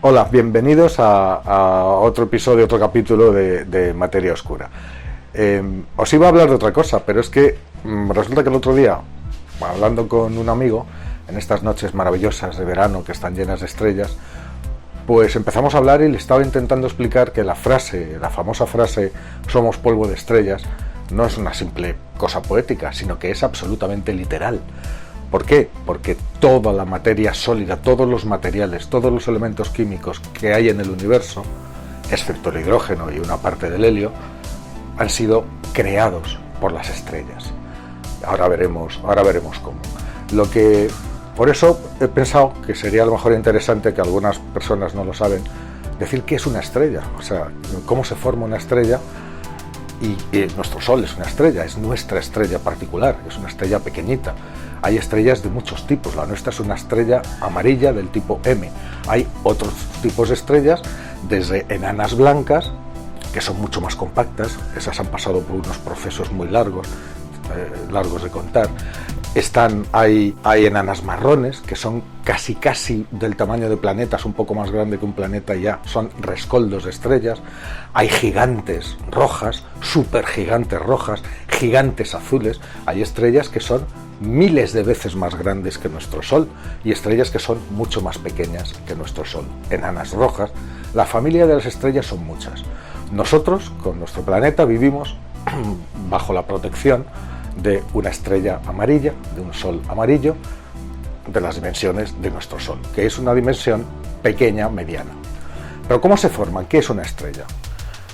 Hola, bienvenidos a otro episodio, otro capítulo de Materia Oscura. Os iba a hablar de otra cosa, pero es que resulta que el otro día, hablando con un amigo, en estas noches maravillosas de verano que están llenas de estrellas, pues empezamos a hablar y le estaba intentando explicar que la famosa frase "somos polvo de estrellas", no es una simple cosa poética, sino que es absolutamente literal. ¿Por qué? Porque toda la materia sólida, todos los materiales, todos los elementos químicos que hay en el universo, excepto el hidrógeno y una parte del helio, han sido creados por las estrellas. Ahora veremos cómo. Por eso he pensado que sería a lo mejor interesante, que algunas personas no lo saben, decir qué es una estrella, o sea, cómo se forma una estrella. Y nuestro Sol es una estrella, es nuestra estrella particular, es una estrella pequeñita. Hay estrellas de muchos tipos, la nuestra es una estrella amarilla del tipo M. Hay otros tipos de estrellas, desde enanas blancas, que son mucho más compactas, esas han pasado por unos procesos muy largos de contar. Hay enanas marrones, que son casi del tamaño de planetas, un poco más grande que un planeta ya, son rescoldos de estrellas. Hay gigantes rojas, supergigantes rojas, gigantes azules. Hay estrellas que son miles de veces más grandes que nuestro Sol y estrellas que son mucho más pequeñas que nuestro Sol. Enanas rojas. La familia de las estrellas son muchas. Nosotros, con nuestro planeta, vivimos bajo la protección de una estrella amarilla, de un Sol amarillo, de las dimensiones de nuestro Sol, que es una dimensión pequeña, mediana. Pero ¿cómo se forman? ¿Qué es una estrella?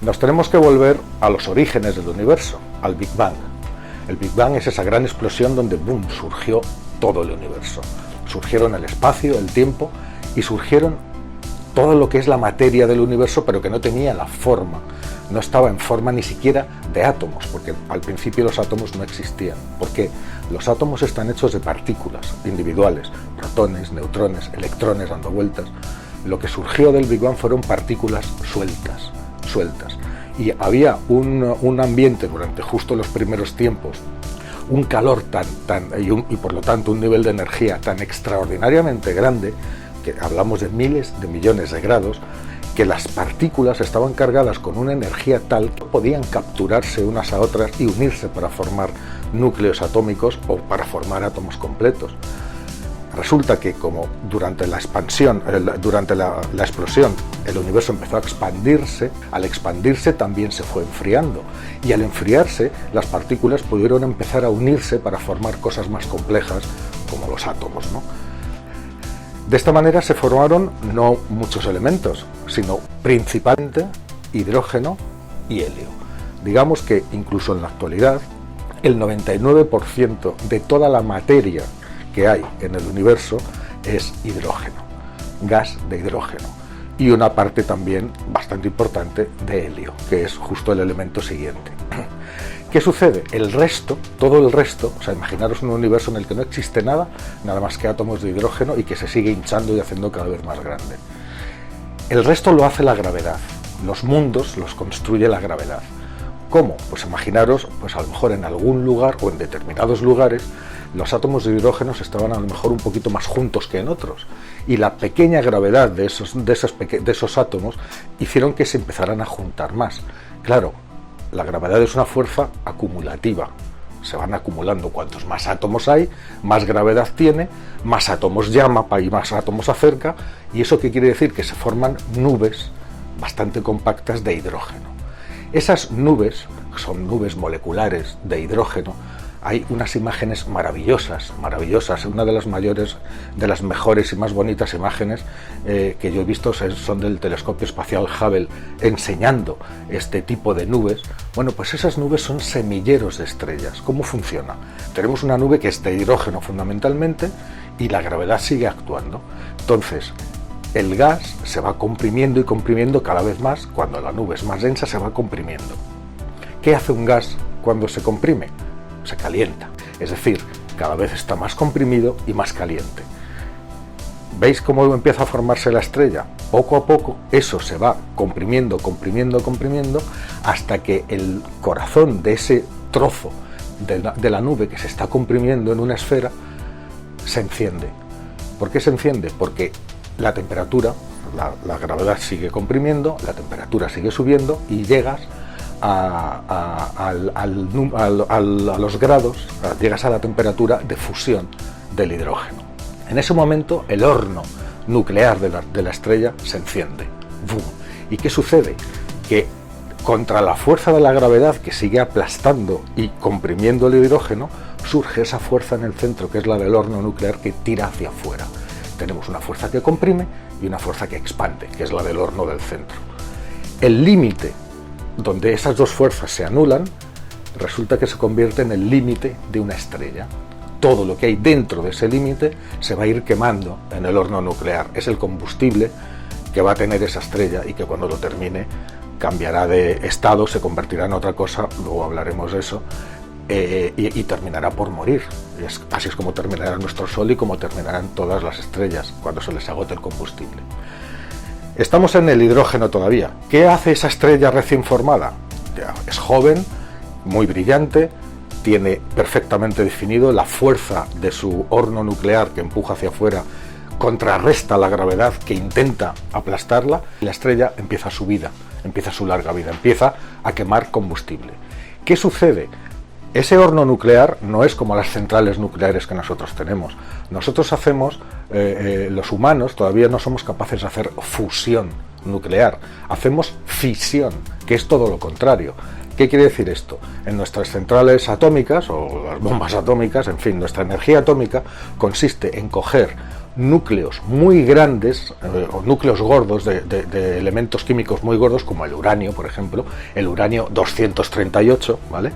Nos tenemos que volver a los orígenes del universo, al Big Bang. El Big Bang es esa gran explosión donde ¡boom!, surgió todo el universo. Surgieron el espacio, el tiempo, y surgieron todo lo que es la materia del universo, pero que no tenía la forma. No estaba en forma ni siquiera de átomos, porque al principio los átomos no existían. ¿Por qué? Los átomos están hechos de partículas individuales, protones, neutrones, electrones dando vueltas. Lo que surgió del Big Bang fueron partículas sueltas. Y había un ambiente durante justo los primeros tiempos, un calor y por lo tanto un nivel de energía tan extraordinariamente grande, que hablamos de miles de millones de grados, que las partículas estaban cargadas con una energía tal que podían capturarse unas a otras y unirse para formar núcleos atómicos o para formar átomos completos. Resulta que como durante la explosión, el universo empezó a expandirse, al expandirse también se fue enfriando, y al enfriarse las partículas pudieron empezar a unirse para formar cosas más complejas como los átomos, ¿no? De esta manera se formaron no muchos elementos, sino principalmente hidrógeno y helio. Digamos que incluso en la actualidad el 99% de toda la materia que hay en el universo es hidrógeno, gas de hidrógeno, y una parte también bastante importante de helio, que es justo el elemento siguiente. ¿Qué sucede? Todo el resto, o sea, imaginaros un universo en el que no existe nada más que átomos de hidrógeno y que se sigue hinchando y haciendo cada vez más grande. El resto lo hace la gravedad. Los mundos los construye la gravedad. ¿Cómo? Pues imaginaros, pues a lo mejor en algún lugar o en determinados lugares los átomos de hidrógeno estaban a lo mejor un poquito más juntos que en otros, y la pequeña gravedad de esos átomos hicieron que se empezaran a juntar más. Claro, la gravedad es una fuerza acumulativa, se van acumulando. Cuantos más átomos hay, más gravedad tiene, más átomos llama y más átomos acerca, y ¿eso qué quiere decir? Que se forman nubes bastante compactas de hidrógeno. Esas nubes son nubes moleculares de hidrógeno. Hay unas imágenes maravillosas, una de las mejores y más bonitas imágenes que yo he visto son del telescopio espacial Hubble, enseñando este tipo de nubes. Bueno, pues esas nubes son semilleros de estrellas. ¿Cómo funciona? Tenemos una nube que es de hidrógeno fundamentalmente y la gravedad sigue actuando. Entonces, el gas se va comprimiendo y comprimiendo cada vez más. Cuando la nube es más densa, se va comprimiendo. ¿Qué hace un gas cuando se comprime? Se calienta, es decir, cada vez está más comprimido y más caliente. ¿Veis cómo empieza a formarse la estrella? Poco a poco eso se va comprimiendo hasta que el corazón de ese trozo de la nube que se está comprimiendo en una esfera se enciende. ¿Por qué se enciende? Porque la temperatura la gravedad sigue comprimiendo, la temperatura sigue subiendo y llegas a los grados, llegas a la temperatura de fusión del hidrógeno. En ese momento el horno nuclear de la estrella se enciende. ¡Bum! ¿Y qué sucede? Que contra la fuerza de la gravedad que sigue aplastando y comprimiendo el hidrógeno, surge esa fuerza en el centro, que es la del horno nuclear, que tira hacia afuera. Tenemos una fuerza que comprime y una fuerza que expande, que es la del horno del centro. El límite donde esas dos fuerzas se anulan, resulta que se convierte en el límite de una estrella. Todo lo que hay dentro de ese límite se va a ir quemando en el horno nuclear. Es el combustible que va a tener esa estrella y que cuando lo termine cambiará de estado, se convertirá en otra cosa, luego hablaremos de eso, y terminará por morir. Así es como terminará nuestro Sol y como terminarán todas las estrellas cuando se les agote el combustible. Estamos en el hidrógeno todavía. ¿Qué hace esa estrella recién formada? Es joven, muy brillante, tiene perfectamente definido la fuerza de su horno nuclear que empuja hacia afuera, contrarresta la gravedad que intenta aplastarla, y la estrella empieza su vida, empieza su larga vida, empieza a quemar combustible. ¿Qué sucede? Ese horno nuclear no es como las centrales nucleares que nosotros tenemos. Nosotros hacemos, los humanos todavía no somos capaces de hacer fusión nuclear, hacemos fisión, que es todo lo contrario. ¿Qué quiere decir esto? En nuestras centrales atómicas, o las bombas atómicas, en fin, nuestra energía atómica consiste en coger núcleos muy grandes, o núcleos gordos de elementos químicos muy gordos, como el uranio, por ejemplo, el uranio 238, ¿vale?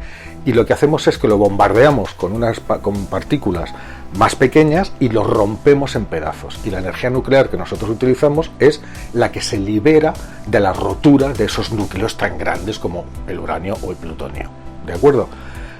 Y lo que hacemos es que lo bombardeamos con partículas más pequeñas y lo rompemos en pedazos. Y la energía nuclear que nosotros utilizamos es la que se libera de la rotura de esos núcleos tan grandes como el uranio o el plutonio. ¿De acuerdo?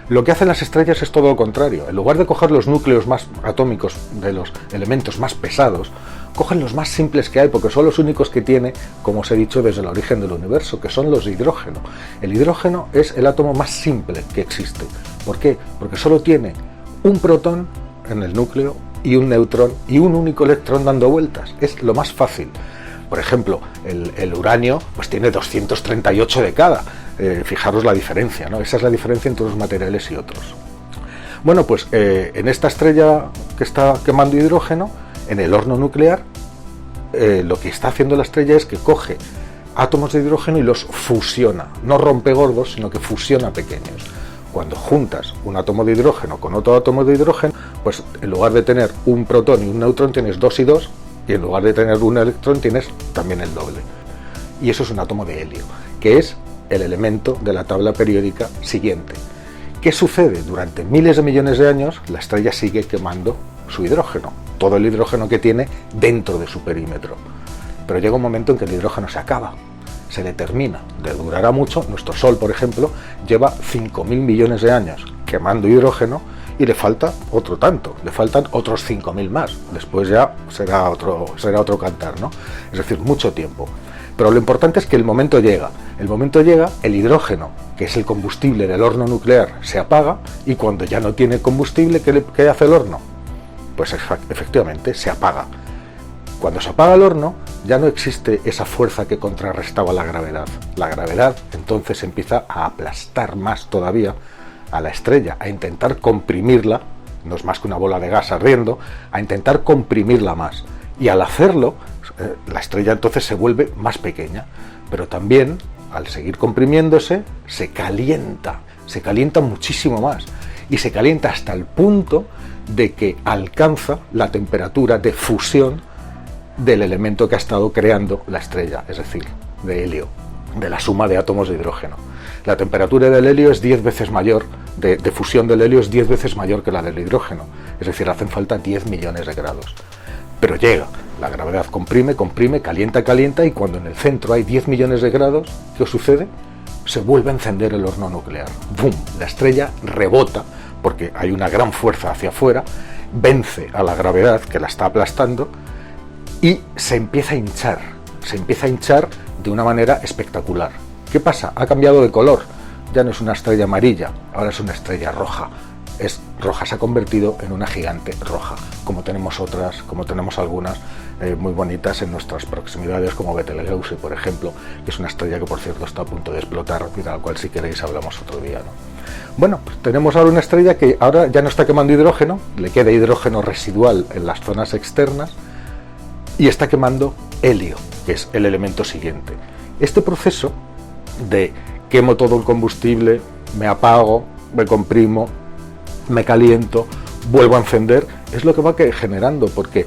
Lo que hacen las estrellas es todo lo contrario. En lugar de coger los núcleos más atómicos de los elementos más pesados, cogen los más simples que hay, porque son los únicos que tiene, como os he dicho, desde el origen del universo, que son los de hidrógeno. El hidrógeno es el átomo más simple que existe. ¿Por qué? Porque solo tiene un protón en el núcleo y un neutrón y un único electrón dando vueltas. Es lo más fácil. Por ejemplo, el uranio pues tiene 238 de cada. Fijaros la diferencia, ¿no? Esa es la diferencia entre unos materiales y otros. Bueno, pues en esta estrella que está quemando hidrógeno, en el horno nuclear, lo que está haciendo la estrella es que coge átomos de hidrógeno y los fusiona. No rompe gordos, sino que fusiona pequeños. Cuando juntas un átomo de hidrógeno con otro átomo de hidrógeno, pues en lugar de tener un protón y un neutrón tienes 2 y 2, y en lugar de tener un electrón tienes también el doble. Y eso es un átomo de helio, que es el elemento de la tabla periódica siguiente. ¿Qué sucede? Durante miles de millones de años la estrella sigue quemando su hidrógeno, todo el hidrógeno que tiene dentro de su perímetro. Pero llega un momento en que el hidrógeno se acaba, se le termina, durará mucho. Nuestro Sol, por ejemplo, lleva 5.000 millones de años quemando hidrógeno y le falta otro tanto, le faltan otros 5.000 más. Después ya será otro cantar, ¿no? Es decir, mucho tiempo. Pero lo importante es que el momento llega, el hidrógeno, que es el combustible del horno nuclear, se apaga, y cuando ya no tiene combustible, ¿qué hace el horno? Pues efectivamente se apaga. Cuando se apaga el horno, ya no existe esa fuerza que contrarrestaba la gravedad. La gravedad entonces empieza a aplastar más todavía a la estrella, a intentar comprimirla, no es más que una bola de gas ardiendo, a intentar comprimirla más. Y al hacerlo, la estrella entonces se vuelve más pequeña, pero también, al seguir comprimiéndose, se calienta muchísimo más, y se calienta hasta el punto de que alcanza la temperatura de fusión del elemento que ha estado creando la estrella, es decir, de helio, de la suma de átomos de hidrógeno. La temperatura del helio es 10 veces mayor, de fusión del helio es 10 veces mayor que la del hidrógeno, es decir, hacen falta 10 millones de grados. Pero llega, la gravedad comprime, calienta, y cuando en el centro hay 10 millones de grados, ¿qué os sucede? Se vuelve a encender el horno nuclear. ¡Bum! La estrella rebota, porque hay una gran fuerza hacia afuera, vence a la gravedad que la está aplastando, y se empieza a hinchar de una manera espectacular. ¿Qué pasa? Ha cambiado de color, ya no es una estrella amarilla, ahora es una estrella roja. Es roja, se ha convertido en una gigante roja, como tenemos otras, como tenemos algunas muy bonitas en nuestras proximidades, como Betelgeuse, por ejemplo, que es una estrella que por cierto está a punto de explotar, y de la cual si queréis hablamos otro día, ¿no? Bueno, pues tenemos ahora una estrella que ahora ya no está quemando hidrógeno, le queda hidrógeno residual en las zonas externas y está quemando helio, que es el elemento siguiente. Este proceso de quemo todo el combustible, me apago, me comprimo, me caliento, vuelvo a encender, es lo que va generando, porque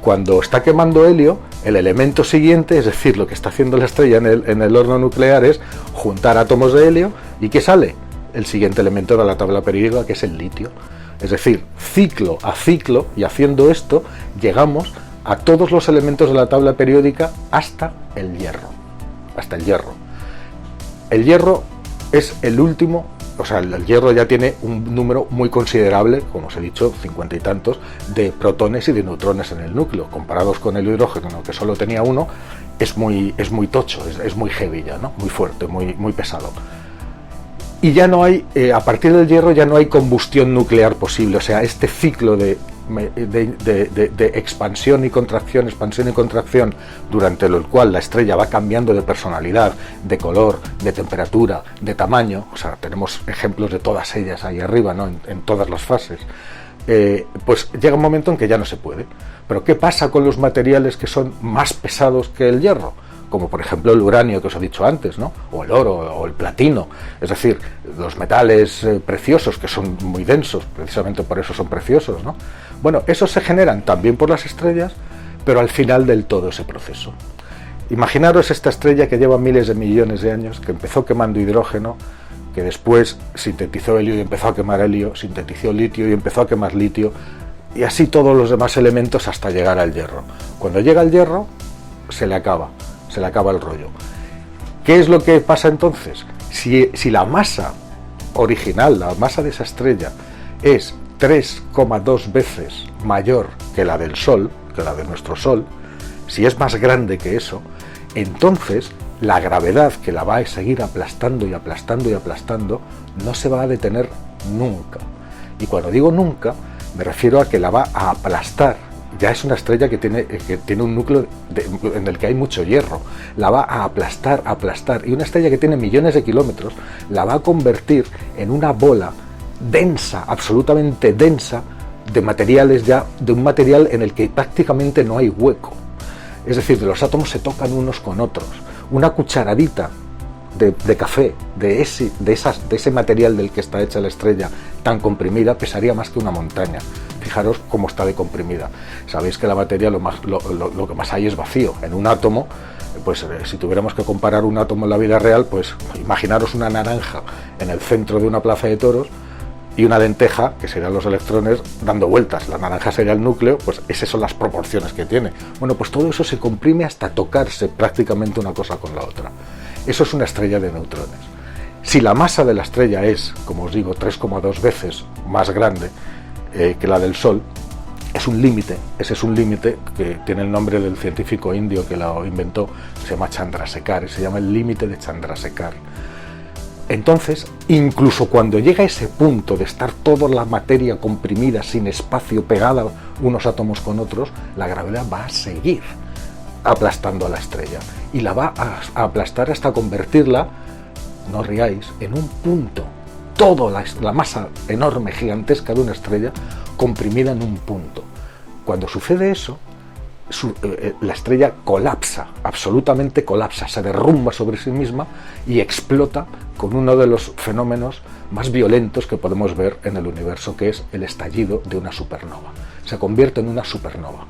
cuando está quemando helio, el elemento siguiente, es decir, lo que está haciendo la estrella en el horno nuclear es juntar átomos de helio, ¿y qué sale? El siguiente elemento de la tabla periódica, que es el litio. Es decir, ciclo a ciclo, y haciendo esto, llegamos a todos los elementos de la tabla periódica hasta el hierro. Hasta el hierro. El hierro es el último. O sea, el hierro ya tiene un número muy considerable, como os he dicho, 50 y tantos, de protones y de neutrones en el núcleo. Comparados con el hidrógeno, que solo tenía uno, es muy tocho, es muy heavy ya, ¿no? Muy fuerte, muy pesado. Y ya no hay, a partir del hierro ya no hay combustión nuclear posible. O sea, este ciclo de expansión y contracción, durante el cual la estrella va cambiando de personalidad, de color, de temperatura, de tamaño. O sea, tenemos ejemplos de todas ellas ahí arriba, ¿no? en todas las fases. Pues llega un momento en que ya no se puede. Pero ¿qué pasa con los materiales que son más pesados que el hierro? Como por ejemplo el uranio que os he dicho antes, ¿no? O el oro o el platino, es decir, los metales preciosos, que son muy densos, precisamente por eso son preciosos, ¿no? Bueno, esos se generan también por las estrellas, pero al final del todo ese proceso. Imaginaros esta estrella que lleva miles de millones de años, que empezó quemando hidrógeno, que después sintetizó helio y empezó a quemar helio, sintetizó litio y empezó a quemar litio, y así todos los demás elementos hasta llegar al hierro. Cuando llega al hierro, se le acaba el rollo. ¿Qué es lo que pasa entonces? Si la masa original, la masa de esa estrella, es 3,2 veces mayor que la del Sol, que la de nuestro Sol, si es más grande que eso, entonces la gravedad que la va a seguir aplastando y aplastando y aplastando no se va a detener nunca. Y cuando digo nunca, me refiero a que la va a aplastar. Ya es una estrella que tiene un núcleo en el que hay mucho hierro. La va a aplastar, y una estrella que tiene millones de kilómetros la va a convertir en una bola densa, absolutamente densa, de materiales ya, de un material en el que prácticamente no hay hueco. Es decir, los átomos se tocan unos con otros. Una cucharadita de café, de ese material del que está hecha la estrella tan comprimida, pesaría más que una montaña. Fijaros cómo está de comprimida. Sabéis que la materia lo que más hay es vacío. En un átomo, pues si tuviéramos que comparar un átomo en la vida real, pues imaginaros una naranja en el centro de una plaza de toros y una lenteja, que serían los electrones, dando vueltas. La naranja sería el núcleo, pues esas son las proporciones que tiene. Bueno, pues todo eso se comprime hasta tocarse prácticamente una cosa con la otra. Eso es una estrella de neutrones. Si la masa de la estrella es, como os digo, 3,2 veces más grande que la del Sol, es un límite. Ese es un límite que tiene el nombre del científico indio que lo inventó, se llama Chandrasekhar, y se llama el límite de Chandrasekhar. Entonces, incluso cuando llega a ese punto de estar toda la materia comprimida, sin espacio, pegada unos átomos con otros, la gravedad va a seguir aplastando a la estrella y la va a aplastar hasta convertirla, no os riáis, en un punto. Toda la masa enorme, gigantesca de una estrella comprimida en un punto. Cuando sucede eso, la estrella colapsa, absolutamente colapsa, se derrumba sobre sí misma y explota con uno de los fenómenos más violentos que podemos ver en el universo, que es el estallido de una supernova. Se convierte en una supernova.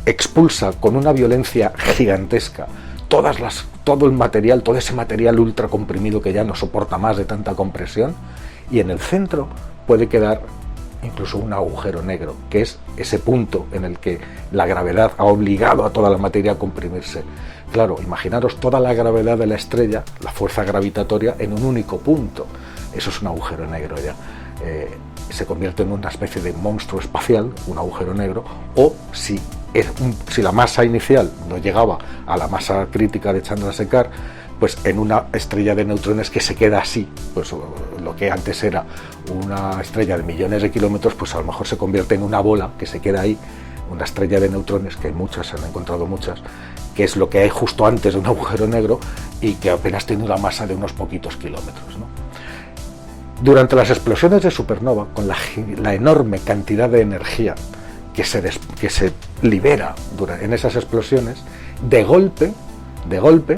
Expulsa con una violencia gigantesca todo el material, todo ese material ultra comprimido que ya no soporta más de tanta compresión, y en el centro puede quedar incluso un agujero negro, que es ese punto en el que la gravedad ha obligado a toda la materia a comprimirse. Claro, imaginaros toda la gravedad de la estrella, la fuerza gravitatoria, en un único punto. Eso es un agujero negro ya. Se convierte en una especie de monstruo espacial, un agujero negro, o si la masa inicial no llegaba a la masa crítica de Chandrasekhar, pues en una estrella de neutrones que se queda así, pues lo que antes era una estrella de millones de kilómetros, pues a lo mejor se convierte en una bola que se queda ahí, una estrella de neutrones, que hay muchas, se han encontrado muchas, que es lo que hay justo antes de un agujero negro y que apenas tiene una masa de unos poquitos kilómetros, ¿no? Durante las explosiones de supernova, con la enorme cantidad de energía que se libera en esas explosiones, de golpe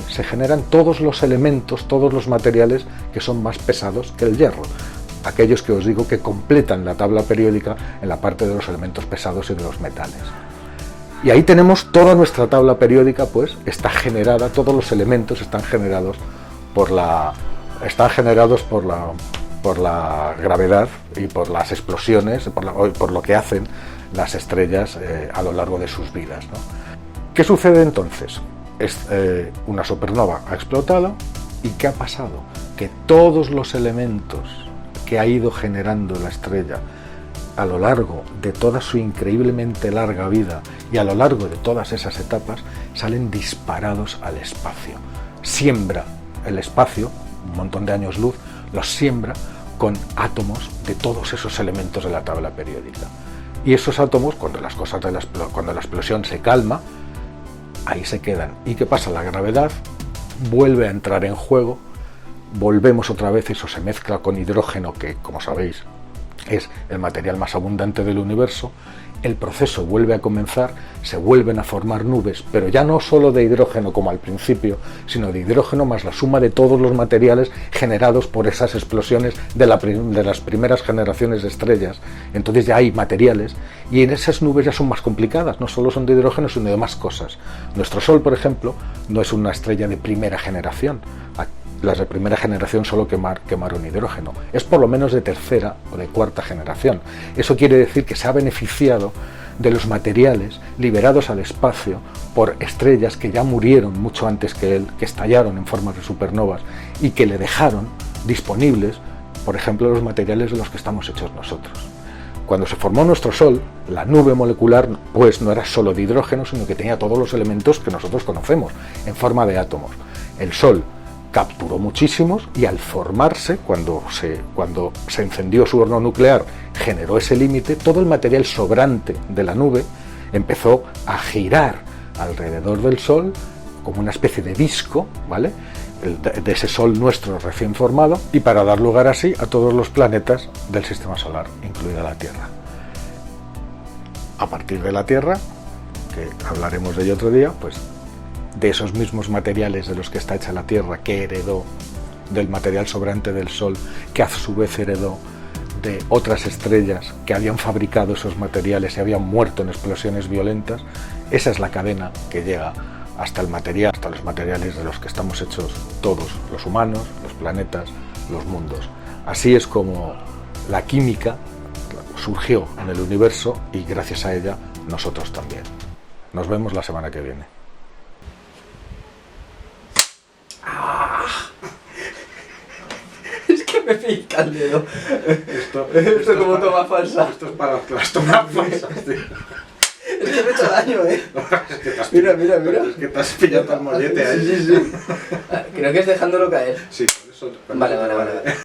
se generan todos los elementos, todos los materiales que son más pesados que el hierro. Aquellos que os digo que completan la tabla periódica en la parte de los elementos pesados y de los metales. Y ahí tenemos toda nuestra tabla periódica, pues está generada, todos los elementos están generados por la gravedad y por las explosiones, por lo que hacen las estrellas a lo largo de sus vidas, ¿no? ¿Qué sucede entonces? Una supernova ha explotado y ¿qué ha pasado? Que todos los elementos que ha ido generando la estrella a lo largo de toda su increíblemente larga vida y a lo largo de todas esas etapas salen disparados al espacio. Siembra el espacio, un montón de años luz, los siembra con átomos de todos esos elementos de la tabla periódica. Y esos átomos, cuando la explosión se calma, ahí se quedan. ¿Y qué pasa? La gravedad vuelve a entrar en juego, volvemos otra vez, eso se mezcla con hidrógeno, que como sabéis es el material más abundante del universo, el proceso vuelve a comenzar, se vuelven a formar nubes, pero ya no solo de hidrógeno como al principio, sino de hidrógeno más la suma de todos los materiales generados por esas explosiones de las primeras generaciones de estrellas. Entonces ya hay materiales y en esas nubes ya son más complicadas, no solo son de hidrógeno sino de más cosas. Nuestro Sol, por ejemplo, no es una estrella de primera generación. Las de primera generación solo quemaron hidrógeno. Es por lo menos de tercera o de cuarta generación. Eso quiere decir que se ha beneficiado de los materiales liberados al espacio por estrellas que ya murieron mucho antes que él, que estallaron en forma de supernovas y que le dejaron disponibles, por ejemplo, los materiales de los que estamos hechos nosotros. Cuando se formó nuestro Sol, la nube molecular pues no era solo de hidrógeno, sino que tenía todos los elementos que nosotros conocemos en forma de átomos. El Sol capturó muchísimos y al formarse, cuando se encendió su horno nuclear, generó ese límite, todo el material sobrante de la nube empezó a girar alrededor del Sol como una especie de disco, ¿vale?, de ese Sol nuestro recién formado, y para dar lugar así a todos los planetas del Sistema Solar, incluida la Tierra. A partir de la Tierra, que hablaremos de ello otro día, pues de esos mismos materiales de los que está hecha la Tierra, que heredó del material sobrante del Sol, que a su vez heredó de otras estrellas que habían fabricado esos materiales y habían muerto en explosiones violentas. Esa es la cadena que llega hasta el material, hasta los materiales de los que estamos hechos todos, los humanos, los planetas, los mundos. Así es como la química surgió en el universo y gracias a ella nosotros también. Nos vemos la semana que viene. Es que me pica el dedo. Esto como toma falsa. Esto es para las tomas falsas, tío. Es que me he hecho daño, Es que Mira. Es que te has pillado el mollete ahí. Sí. Creo que es dejándolo caer. Sí, por eso. Vale.